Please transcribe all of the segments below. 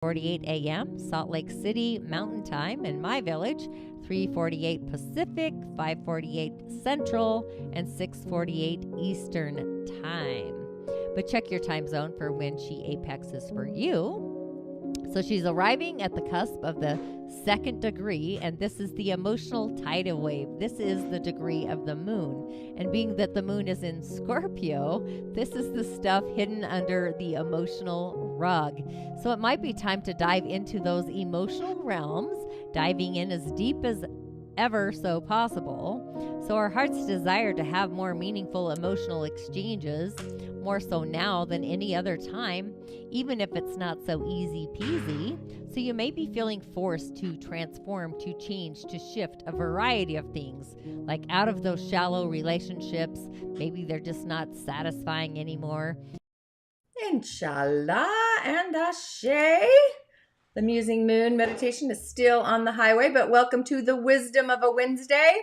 48 a.m. Salt Lake City Mountain Time, and my village 3:48 Pacific, 5:48 Central, and 6:48 Eastern Time. But check your time zone for when she apexes for you. So she's arriving at the cusp of the 2nd degree, and this is the emotional tidal wave. This is the degree of the moon. And being that the moon is in Scorpio, this is the stuff hidden under the emotional rug. So it might be time to dive into those emotional realms, diving in as deep as ever so possible. So our heart's desire to have more meaningful emotional exchanges, more so now than any other time, even if it's not so easy peasy. So you may be feeling forced to transform, to change, to shift a variety of things, like out of those shallow relationships. Maybe they're just not satisfying anymore. Inshallah and Ashe. The Musing Moon meditation is still on the highway, but welcome to the Wisdom of a Wednesday.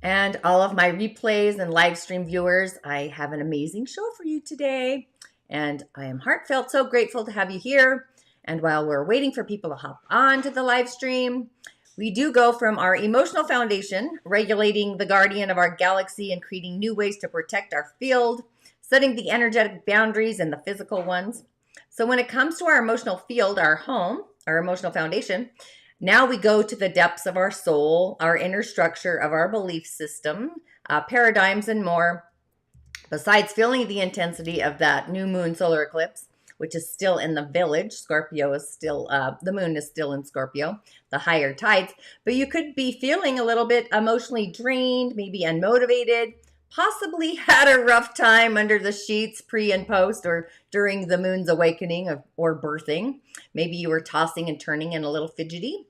And all of my replays and live stream viewers, I have an amazing show for you today. And I am heartfelt so grateful to have you here. And while we're waiting for people to hop on to the live stream, we do go from our emotional foundation, regulating the guardian of our galaxy and creating new ways to protect our field, setting the energetic boundaries and the physical ones. So when it comes to our emotional field, our home, our emotional foundation, now we go to the depths of our soul, our inner structure of our belief system, paradigms, and more. Besides feeling the intensity of that new moon solar eclipse, which is still in the village, Scorpio is still, the moon is still in Scorpio, the higher tides, but you could be feeling a little bit emotionally drained, maybe unmotivated, possibly had a rough time under the sheets pre and post or during the moon's awakening or birthing. Maybe you were tossing and turning and a little fidgety.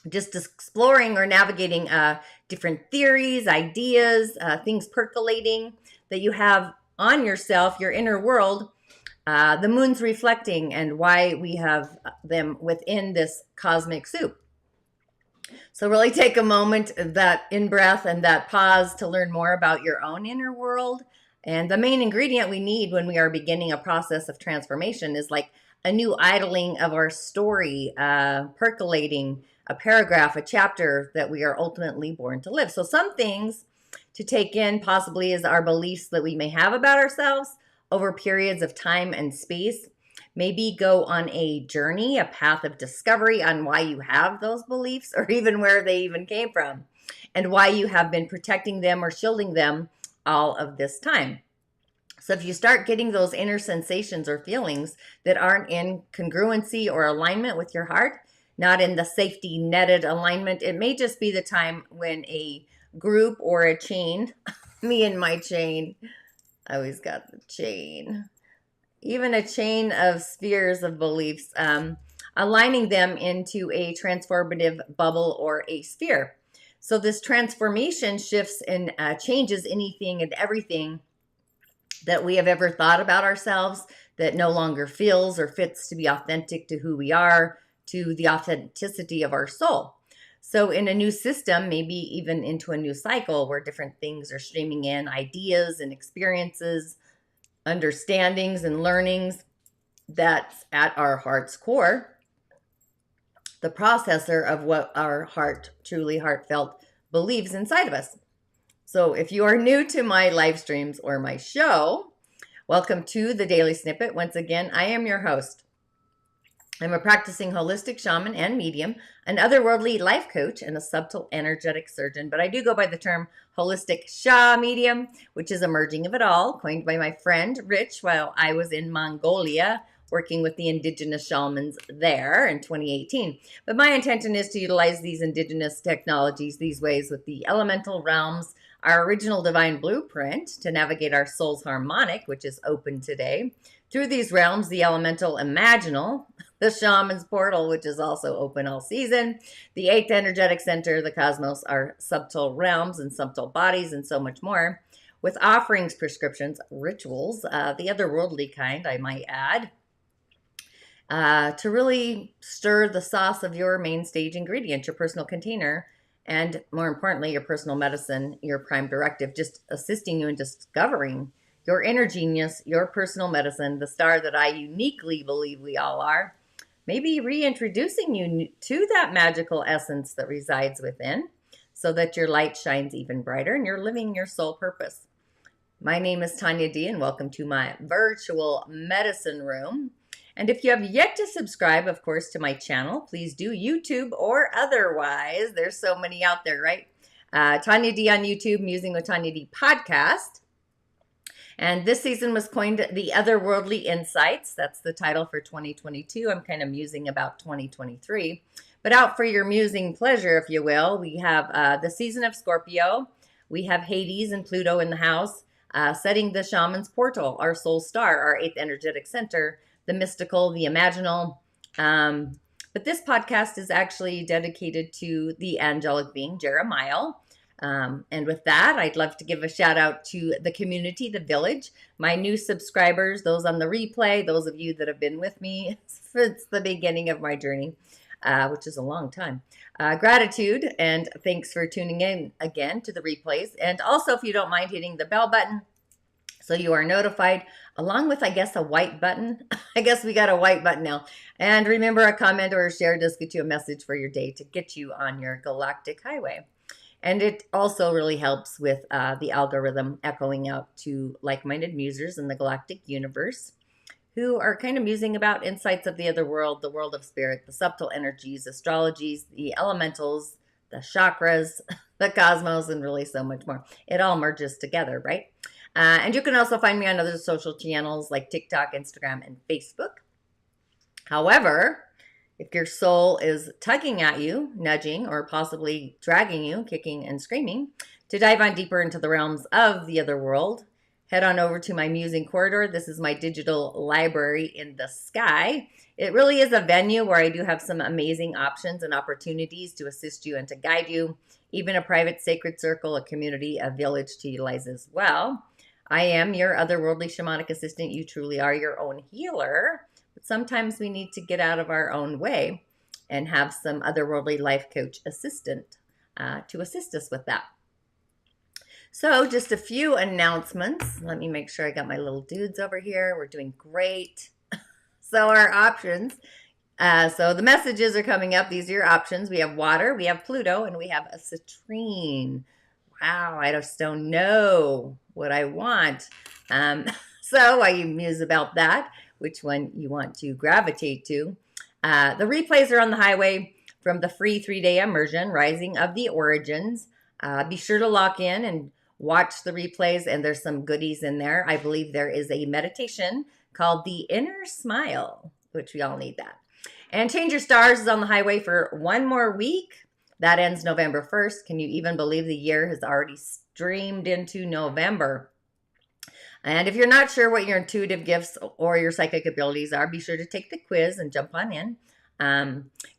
Just exploring or navigating different theories, ideas, things percolating that you have on yourself, your inner world. The moon's reflecting and why we have them within this cosmic soup. So really take a moment, that in-breath and that pause to learn more about your own inner world. And the main ingredient we need when we are beginning a process of transformation is like a new idling of our story, percolating a paragraph, a chapter that we are ultimately born to live. So some things to take in possibly is our beliefs that we may have about ourselves over periods of time and space. Maybe go on a journey, a path of discovery on why you have those beliefs or even where they even came from and why you have been protecting them or shielding them all of this time. So if you start getting those inner sensations or feelings that aren't in congruency or alignment with your heart, not in the safety netted alignment, it may just be the time when a group or a chain, me and my chain, I always got the chain, even a chain of spheres of beliefs, aligning them into a transformative bubble or a sphere. So this transformation shifts and changes anything and everything that we have ever thought about ourselves that no longer feels or fits to be authentic to who we are, to the authenticity of our soul. So in a new system, maybe even into a new cycle where different things are streaming in, ideas and experiences, understandings and learnings, that's at our heart's core, the processor of what our heart truly heartfelt believes inside of us. So if you are new to my live streams or my show, welcome to the Daily Snippet. Once again, I am your host. I'm a practicing holistic shaman and medium, an otherworldly life coach, and a subtle energetic surgeon. But I do go by the term holistic Sha medium, which is a merging of it all, coined by my friend Rich while I was in Mongolia working with the indigenous shamans there in 2018. But my intention is to utilize these indigenous technologies, these ways with the elemental realms, our original divine blueprint to navigate our soul's harmonic, which is open today. Through these realms, the elemental Imaginal, the shaman's portal, which is also open all season, the 8th energetic center, the cosmos, our subtle realms and subtle bodies, and so much more, with offerings, prescriptions, rituals, the otherworldly kind, I might add, to really stir the sauce of your main stage ingredient, your personal container, and more importantly, your personal medicine, your prime directive, just assisting you in discovering your inner genius, your personal medicine, the star that I uniquely believe we all are. Maybe reintroducing you to that magical essence that resides within so that your light shines even brighter and you're living your soul purpose. My name is Tanya D, and welcome to my virtual medicine room. And if you have yet to subscribe, of course, to my channel, please do, YouTube or otherwise. There's so many out there, right? Tanya D on YouTube, Musing with Tanya D podcast. And this season was coined The Otherworldly Insights. That's the title for 2022. I'm kind of musing about 2023. But out for your musing pleasure, if you will, we have the season of Scorpio. We have Hades and Pluto in the house. Setting the Shamans portal, our soul star, our 8th energetic center, the mystical, the imaginal. But this podcast is actually dedicated to the angelic being, Jeremiel. And with that, I'd love to give a shout out to the community, the village, my new subscribers, those on the replay, those of you that have been with me since the beginning of my journey, which is a long time. Gratitude and thanks for tuning in again to the replays. And also, if you don't mind hitting the bell button so you are notified, along with, I guess, a white button. I guess we got a white button now. And remember, a comment or a share does get you a message for your day to get you on your galactic highway. And it also really helps with the algorithm echoing out to like-minded musers in the galactic universe who are kind of musing about insights of the other world, the world of spirit, the subtle energies, astrologies, the elementals, the chakras, the cosmos, and really so much more. It all merges together, right? And you can also find me on other social channels like TikTok, Instagram, and Facebook. However, if your soul is tugging at you, nudging, or possibly dragging you, kicking and screaming, to dive on deeper into the realms of the other world, head on over to my Musing Corridor. This is my digital library in the sky. It really is a venue where I do have some amazing options and opportunities to assist you and to guide you, even a private sacred circle, a community, a village to utilize as well. I am your otherworldly shamanic assistant. You truly are your own healer, but sometimes we need to get out of our own way and have some otherworldly life coach assistant to assist us with that. So just a few announcements. Let me make sure I got my little dudes over here. We're doing great. So our options. So the messages are coming up. These are your options. We have water, we have Pluto, and we have a citrine. Wow, I just don't know what I want. So I muse about that, which one you want to gravitate to. The replays are on the highway from the free 3-day immersion, Rising of the Origins. Be sure to lock in and watch the replays, and there's some goodies in there. I believe there is a meditation called the Inner Smile, which we all need that. And Change Your Stars is on the highway for one more week. That ends November 1st. Can you even believe the year has already streamed into November? And if you're not sure what your intuitive gifts or your psychic abilities are, be sure to take the quiz and jump on in.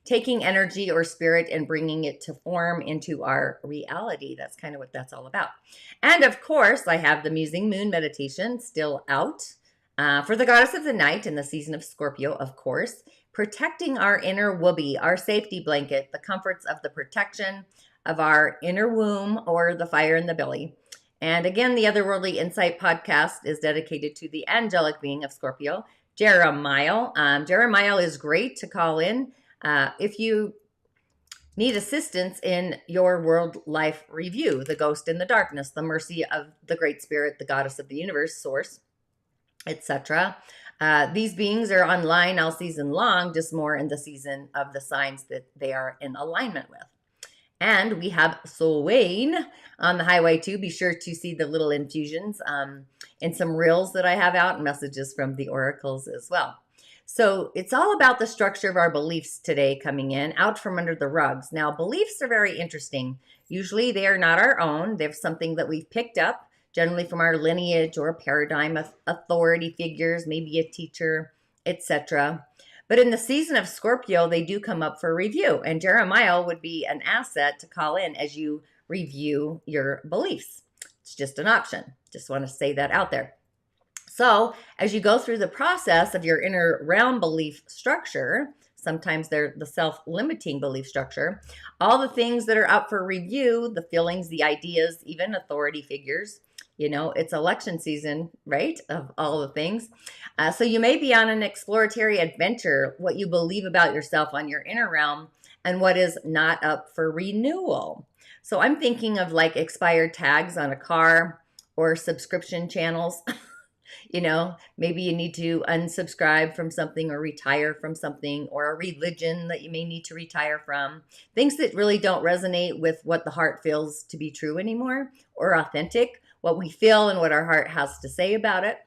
Taking energy or spirit and bringing it to form into our reality. That's kind of what that's all about. And of course, I have the Musing Moon meditation still out for the goddess of the night in the season of Scorpio, of course. Protecting our inner whoopee, our safety blanket, the comforts of the protection of our inner womb or the fire in the belly. And again, the Otherworldly Insight podcast is dedicated to the angelic being of Scorpio, Jeremiel. Jeremiel is great to call in if you need assistance in your world life review, the ghost in the darkness, the mercy of the great spirit, the goddess of the universe, source, etc. These beings are online all season long, just more in the season of the signs that they are in alignment with. And we have Sowain on the highway too. Be sure to see the little infusions and some reels that I have out and messages from the oracles as well. So it's all about the structure of our beliefs today coming in, out from under the rugs. Now, beliefs are very interesting. Usually they are not our own. They're something that we've picked up, generally from our lineage or paradigm of authority figures, maybe a teacher, etc. But in the season of Scorpio, they do come up for review. And Jeremiel would be an asset to call in as you review your beliefs. It's just an option. Just want to say that out there. So as you go through the process of your inner realm belief structure, sometimes they're the self-limiting belief structure, all the things that are up for review, the feelings, the ideas, even authority figures, You know, it's election season, right? Of all the things. So you may be on an exploratory adventure, what you believe about yourself on your inner realm and what is not up for renewal. So I'm thinking of like expired tags on a car or subscription channels. You know, maybe you need to unsubscribe from something or retire from something, or a religion that you may need to retire from. Things that really don't resonate with what the heart feels to be true anymore or authentic, what we feel and what our heart has to say about it.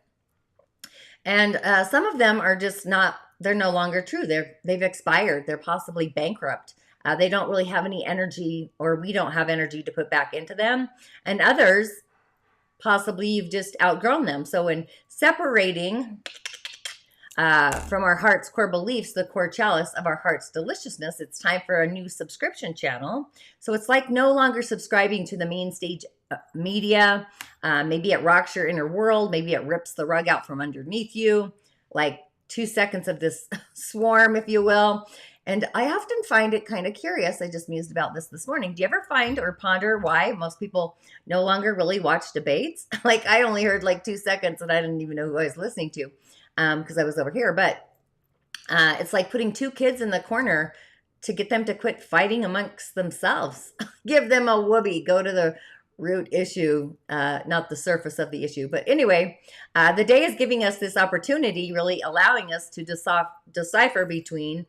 And some of them are just not, they're no longer true. They've expired. They're possibly bankrupt. They don't really have any energy, or we don't have energy to put back into them. And others, possibly you've just outgrown them. So in separating from our heart's core beliefs, the core chalice of our heart's deliciousness, it's time for a new subscription channel. So it's like no longer subscribing to the main stage media. Maybe it rocks your inner world. Maybe it rips the rug out from underneath you, like 2 seconds of this swarm, if you will. And I often find it kind of curious. I just mused about this morning. Do you ever find or ponder why most people no longer really watch debates? Like, I only heard like 2 seconds and I didn't even know who I was listening to because I was over here. But it's like putting 2 kids in the corner to get them to quit fighting amongst themselves. Give them a whoopee. Go to the root issue, not the surface of the issue. But anyway, the day is giving us this opportunity, really allowing us to decipher between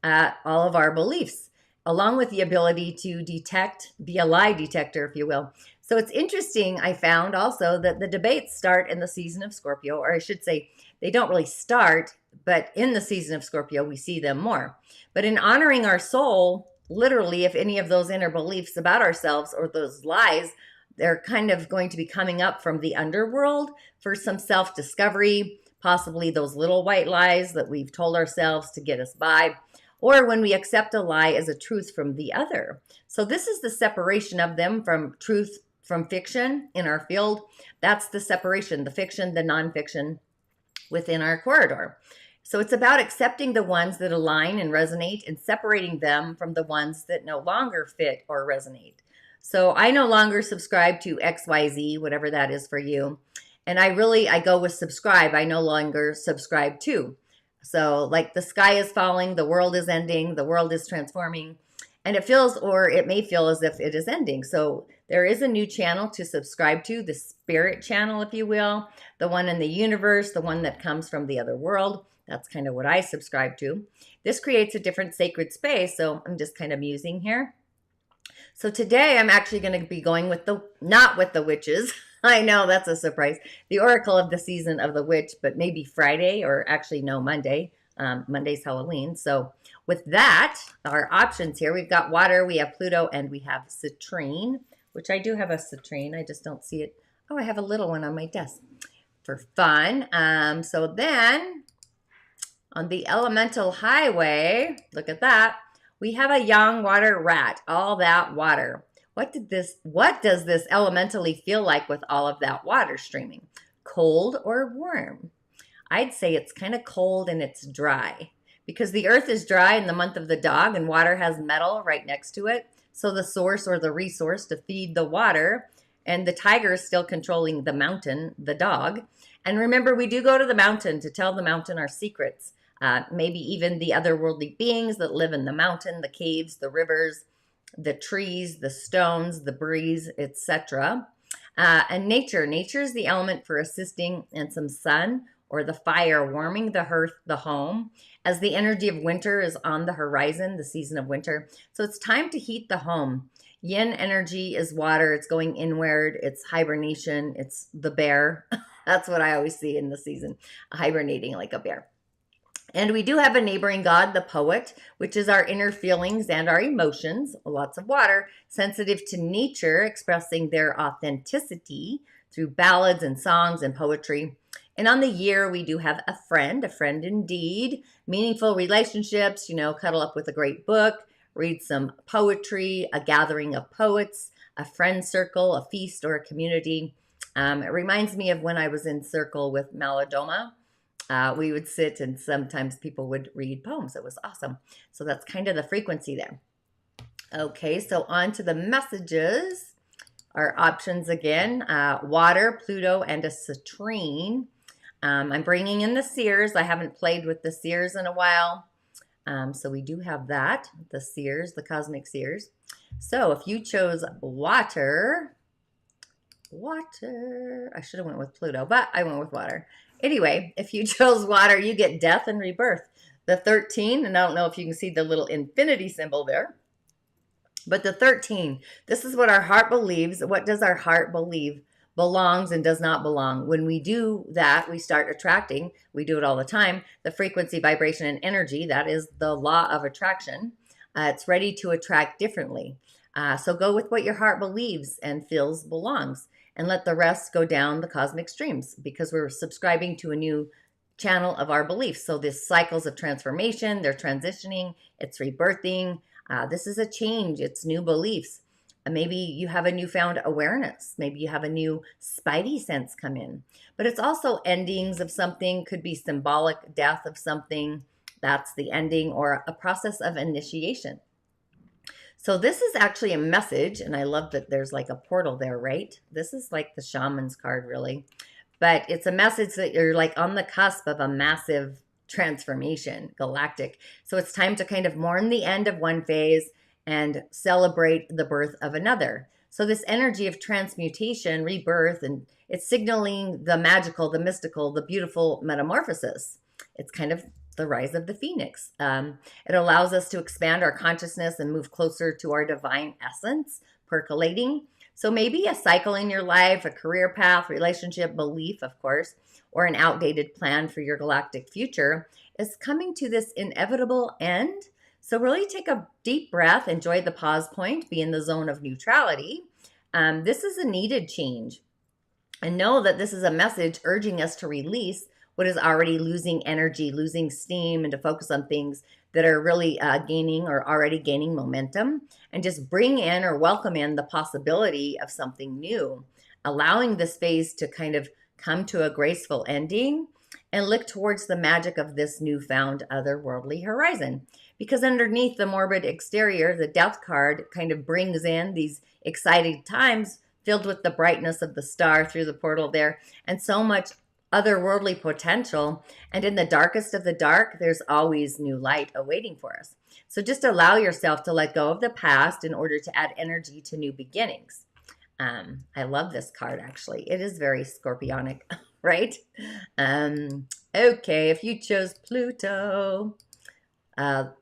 all of our beliefs, along with the ability to detect, be a lie detector, if you will. So it's interesting, I found also that the debates start in the season of Scorpio, or I should say, they don't really start, but in the season of Scorpio, we see them more. But in honoring our soul, literally, if any of those inner beliefs about ourselves or those lies, they're kind of going to be coming up from the underworld for some self-discovery, possibly those little white lies that we've told ourselves to get us by, or when we accept a lie as a truth from the other. So this is the separation of them from truth from fiction in our field. That's the separation, the fiction, the nonfiction within our corridor. So it's about accepting the ones that align and resonate and separating them from the ones that no longer fit or resonate. So I no longer subscribe to XYZ, whatever that is for you. And I go with subscribe. I no longer subscribe to. So like the sky is falling, the world is ending, the world is transforming, and it feels, or it may feel as if it is ending. So there is a new channel to subscribe to, the spirit channel, if you will, the one in the universe, the one that comes from the other world. That's kind of what I subscribe to. This creates a different sacred space. So I'm just kind of musing here. So today I'm actually going to be going with not with the witches. I know that's a surprise. The oracle of the season of the witch, but maybe Friday, or actually no, Monday. Monday's Halloween. So with that, our options here, we've got water, we have Pluto, and we have Citrine, which I do have a Citrine. I just don't see it. Oh, I have a little one on my desk for fun. So then on the elemental highway, look at that. We have a young water rat, all that water. What does this elementally feel like with all of that water streaming? Cold or warm? I'd say it's kind of cold and it's dry because the earth is dry in the month of the dog and water has metal right next to it. So the source or the resource to feed the water, and the tiger is still controlling the mountain, the dog. And remember, we do go to the mountain to tell the mountain our secrets. Maybe even the otherworldly beings that live in the mountain, the caves, the rivers, the trees, the stones, the breeze, etc. And nature is the element for assisting, and some sun or the fire warming the hearth, the home, as the energy of winter is on the horizon, the season of winter. So it's time to heat the home. Yin energy is water. It's going inward. It's hibernation. It's the bear. That's what I always see in the season, hibernating like a bear. And we do have a neighboring god, the poet, which is our inner feelings and our emotions, lots of water, sensitive to nature, expressing their authenticity through ballads and songs and poetry. And on the year, we do have a friend indeed, meaningful relationships, cuddle up with a great book, read some poetry, a gathering of poets, a friend circle, a feast, or a community. It reminds me of when I was in circle with Malodoma. We would sit and sometimes people would read poems. It was awesome. So that's kind of the frequency there. Okay, so on to the messages. our options again, water, Pluto, and a citrine. I'm bringing in the seers. I haven't played with the seers in a while. So we do have that, the seers, the cosmic seers. So if you chose water, I should have went with Pluto, but I went with water. Anyway, if you chose water, you get death and rebirth. The 13, and I don't know if you can see the little infinity symbol there, but the 13, this is what our heart believes. What does our heart believe belongs and does not belong? When we do that, we start attracting. We do it all the time. The frequency, vibration, and energy, that is the law of attraction. It's ready to attract differently. So go with what your heart believes and feels belongs, and let the rest go down the cosmic streams, because we're subscribing to a new channel of our beliefs. So this cycles of transformation, they're transitioning, it's rebirthing. This is a change. It's new beliefs. Maybe you have a newfound awareness. Maybe you have a new spidey sense come in. But it's also endings of something, could be symbolic death of something. That's the ending, or a process of initiation. So this is actually a message, and I love that there's like a portal there, right? This is like the Shamans card, really. But it's a message that you're like on the cusp of a massive transformation, galactic. So it's time to kind of mourn the end of one phase and celebrate the birth of another. So this energy of transmutation, rebirth, and it's signaling the magical, the mystical, the beautiful metamorphosis. It's kind of the rise of the phoenix. It allows us to expand our consciousness and move closer to our divine essence, percolating. So maybe a cycle in your life, a career path, relationship, belief, of course, or an outdated plan for your galactic future is coming to this inevitable end. So really take a deep breath, enjoy the pause point, be in the zone of neutrality. This is a needed change. And know that this is a message urging us to release what is already losing energy, losing steam, and to focus on things that are really gaining or already gaining momentum, and just bring in or welcome in the possibility of something new, allowing this phase to kind of come to a graceful ending and look towards the magic of this newfound otherworldly horizon. Because underneath the morbid exterior, the death card kind of brings in these exciting times filled with the brightness of the star through the portal there, and so much otherworldly potential. And in the darkest of the dark, there's always new light awaiting for us. So just allow yourself to let go of the past in order to add energy to new beginnings. I love this card, actually. It is very scorpionic, right? Okay, if you chose Pluto, the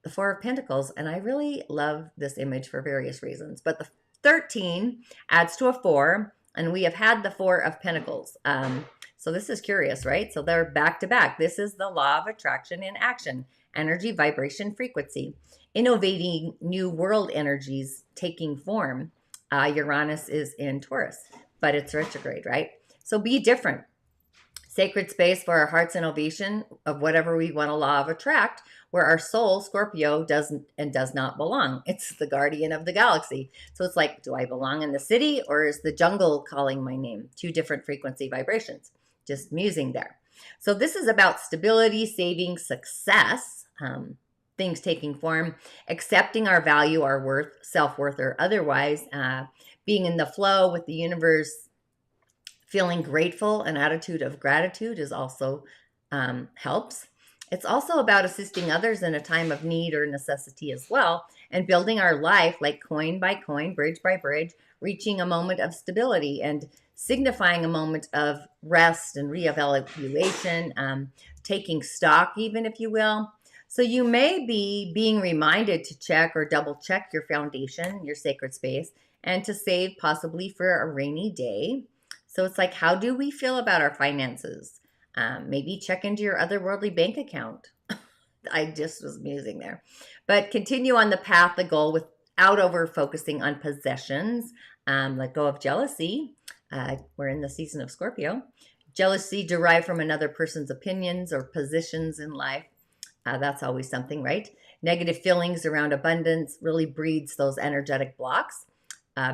Four of Pentacles, and I really love this image for various reasons, but the 13 adds to a 4, and we have had the Four of Pentacles. So this is curious, right? So they're back to back. This is the law of attraction in action, energy, vibration, frequency, innovating new world energies taking form. Uranus is in Taurus, but it's retrograde, right? So be different. Sacred space for our heart's innovation of whatever we want to law of attract, where our soul, Scorpio, doesn't and does not belong. It's the guardian of the galaxy. So it's like, do I belong in the city, or is the jungle calling my name? Two different frequency vibrations. Just musing there. So this is about stability, saving, success, things taking form, accepting our value, our worth, self-worth, or otherwise, being in the flow with the universe, feeling grateful. An attitude of gratitude is also helps. It's also about assisting others in a time of need or necessity as well, and building our life like coin by coin, bridge by bridge, reaching a moment of stability and signifying a moment of rest and reevaluation, taking stock even, if you will. So you may be being reminded to check or double check your foundation, your sacred space, and to save possibly for a rainy day. So it's like, how do we feel about our finances? Maybe check into your otherworldly bank account. I just was musing there. But continue on the path, the goal, without over focusing on possessions. Let go of jealousy. We're in the season of Scorpio. Jealousy derived from another person's opinions or positions in life. That's always something, right? Negative feelings around abundance really breeds those energetic blocks,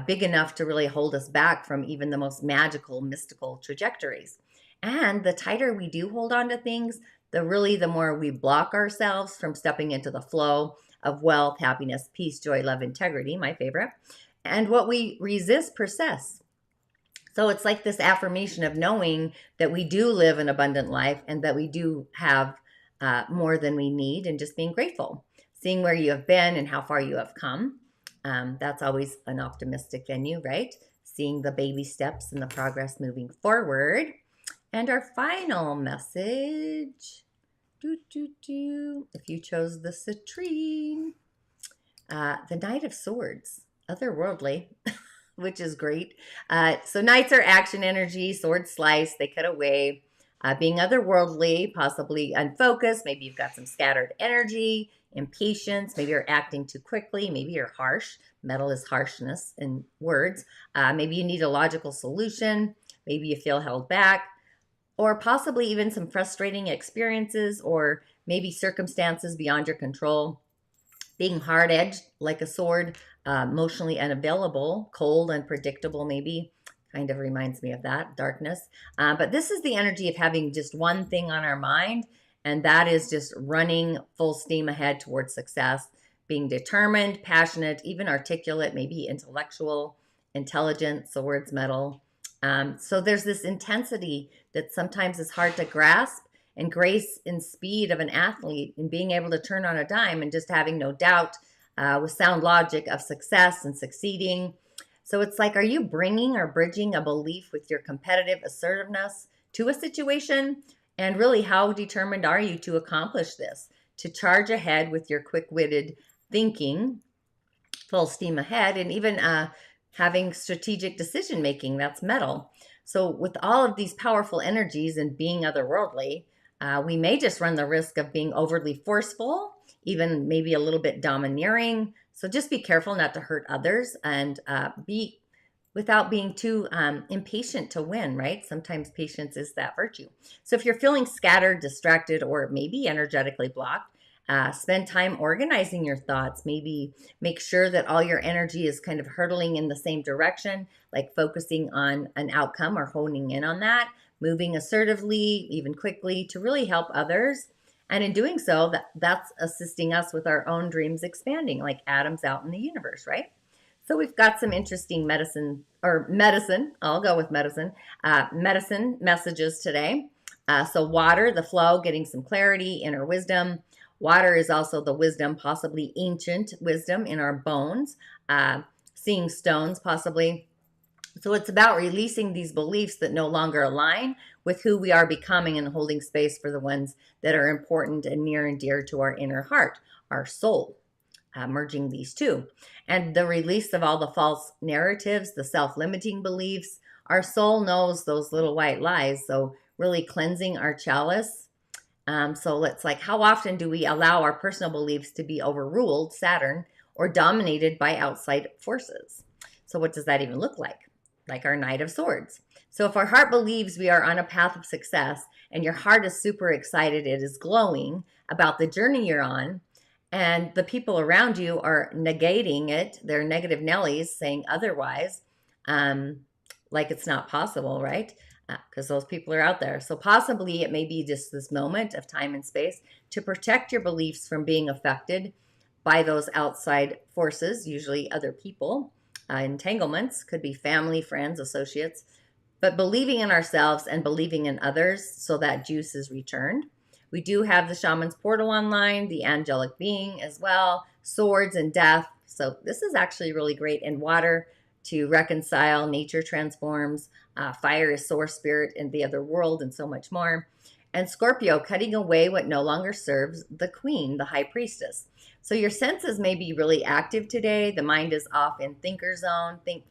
big enough to really hold us back from even the most magical, mystical trajectories. And the tighter we do hold on to things, the more we block ourselves from stepping into the flow of wealth, happiness, peace, joy, love, integrity, my favorite. And what we resist persists. So it's like this affirmation of knowing that we do live an abundant life and that we do have more than we need, and just being grateful, seeing where you have been and how far you have come. That's always an optimistic venue, right? Seeing the baby steps and the progress moving forward. And our final message, if you chose the Citrine, the Knight of Swords, otherworldly, which is great. So knights are action energy, sword slice, they cut away. Being otherworldly, possibly unfocused, maybe you've got some scattered energy, impatience, maybe you're acting too quickly, maybe you're harsh. Metal is harshness in words. Maybe you need a logical solution, maybe you feel held back, or possibly even some frustrating experiences, or maybe circumstances beyond your control. Being hard-edged like a sword, emotionally unavailable, cold, unpredictable maybe. Kind of reminds me of that, darkness. But this is the energy of having just one thing on our mind, and that is just running full steam ahead towards success, being determined, passionate, even articulate, maybe intellectual, intelligent, swords, metal. So there's this intensity that sometimes is hard to grasp, and grace and speed of an athlete, and being able to turn on a dime and just having no doubt with sound logic of success and succeeding. So it's like, are you bringing or bridging a belief with your competitive assertiveness to a situation? And really, how determined are you to accomplish this? To charge ahead with your quick-witted thinking, full steam ahead, and even having strategic decision making, that's metal. So with all of these powerful energies and being otherworldly, we may just run the risk of being overly forceful, even maybe a little bit domineering. So just be careful not to hurt others, and be without being too impatient to win, right? Sometimes patience is that virtue. So if you're feeling scattered, distracted, or maybe energetically blocked, spend time organizing your thoughts. Maybe make sure that all your energy is kind of hurtling in the same direction, like focusing on an outcome or honing in on that, moving assertively, even quickly, to really help others. And in doing so, that's assisting us with our own dreams expanding, like atoms out in the universe, right? So we've got some interesting medicine, I'll go with medicine messages today. So water, the flow, getting some clarity, inner wisdom. Water is also the wisdom, possibly ancient wisdom in our bones, seeing stones possibly. So it's about releasing these beliefs that no longer align with who we are becoming, and holding space for the ones that are important and near and dear to our inner heart, our soul, merging these two. And the release of all the false narratives, the self-limiting beliefs. Our soul knows those little white lies, so really cleansing our chalice. So it's like, how often do we allow our personal beliefs to be overruled, Saturn, or dominated by outside forces? So what does that even look like? Like our Knight of Swords. So if our heart believes we are on a path of success, and your heart is super excited, it is glowing about the journey you're on, and the people around you are negating it, they're negative Nellies saying otherwise, like it's not possible, right? Because those people are out there. So possibly it may be just this moment of time and space to protect your beliefs from being affected by those outside forces, usually other people. Entanglements could be family, friends, associates, but believing in ourselves and believing in others so that juice is returned. We do have the Shaman's Portal online, the angelic being as well, swords and death. So this is actually really great. And water to reconcile, nature transforms, fire is source spirit in the other world, and so much more. And Scorpio, cutting away what no longer serves, the queen, the high priestess. So your senses may be really active today. The mind is off in thinker zone, think.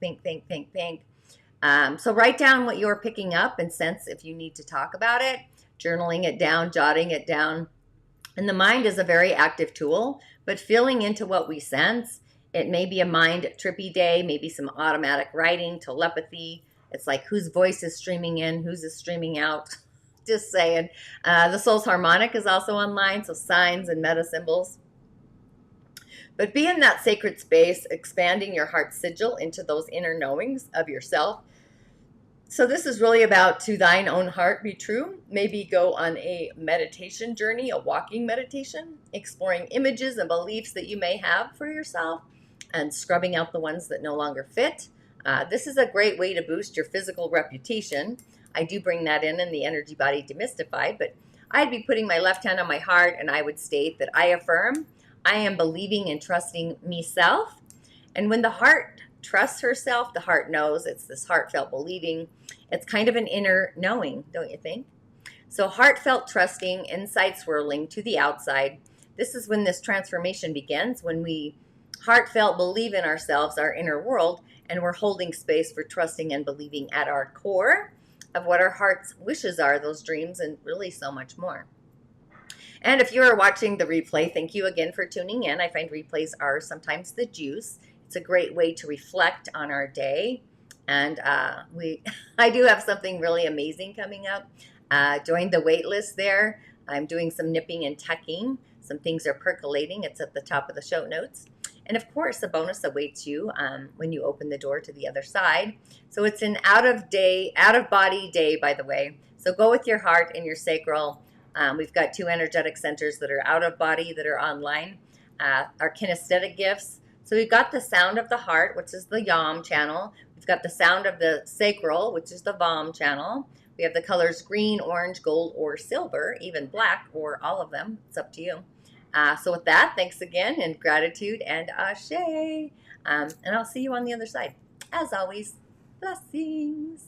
So write down what you're picking up and sense if you need to talk about it, journaling it down, jotting it down. And the mind is a very active tool, but feeling into what we sense. It may be a mind trippy day, maybe some automatic writing, telepathy. It's like whose voice is streaming in, whose is streaming out. Just saying. The soul's harmonic is also online, so signs and meta symbols. But be in that sacred space, expanding your heart sigil into those inner knowings of yourself. So this is really about to thine own heart be true. Maybe go on a meditation journey, a walking meditation, exploring images and beliefs that you may have for yourself. and scrubbing out the ones that no longer fit. This is a great way to boost your physical reputation. I do bring that in the Energy Body Demystified, but I'd be putting my left hand on my heart and I would state that I affirm I am believing and trusting me-self. And when the heart trusts herself, the heart knows. It's this heartfelt believing. It's kind of an inner knowing, don't you think? So heartfelt trusting, inside swirling to the outside. This is when this transformation begins, when we heartfelt believe in ourselves, our inner world, and we're holding space for trusting and believing at our core of what our heart's wishes are, those dreams, and really so much more. And if you are watching the replay, thank you again for tuning in. I find replays are sometimes the juice. It's a great way to reflect on our day. And I do have something really amazing coming up. Join the wait list there. I'm doing some nipping and tucking. Some things are percolating. It's at the top of the show notes. And of course, a bonus awaits you when you open the door to the other side. So it's an out of body day, by the way. So go with your heart and your sacral. We've got 2 energetic centers that are out of body that are online. Our kinesthetic gifts. So we've got the sound of the heart, which is the Yam channel. We've got the sound of the sacral, which is the Vam channel. We have the colors green, orange, gold, or silver, even black, or all of them. It's up to you. So with that, thanks again, and gratitude, and ashe. And I'll see you on the other side. As always, blessings.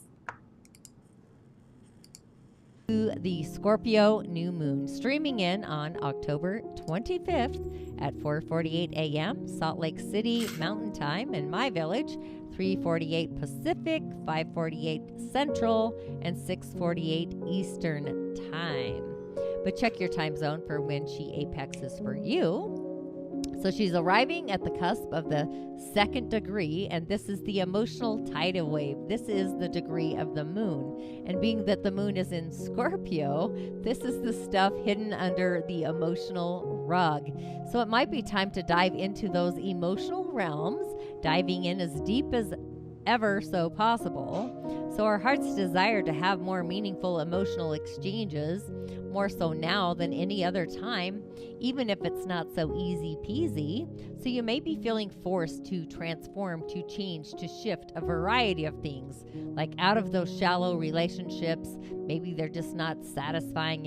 The Scorpio new moon, streaming in on October 25th at 4:48 a.m. Salt Lake City Mountain Time, in my village, 3:48 Pacific, 5:48 Central, and 6:48 Eastern Time. But check your time zone for when she apexes for you. So she's arriving at the cusp of the 2nd degree, and this is the emotional tidal wave. This is the degree of the moon. And being that the moon is in Scorpio, this is the stuff hidden under the emotional rug. So it might be time to dive into those emotional realms, diving in as deep as ever so possible. So our heart's desire to have more meaningful emotional exchanges, more so now than any other time, even if it's not so easy peasy. So you may be feeling forced to transform, to change, to shift a variety of things, like out of those shallow relationships. Maybe they're just not satisfying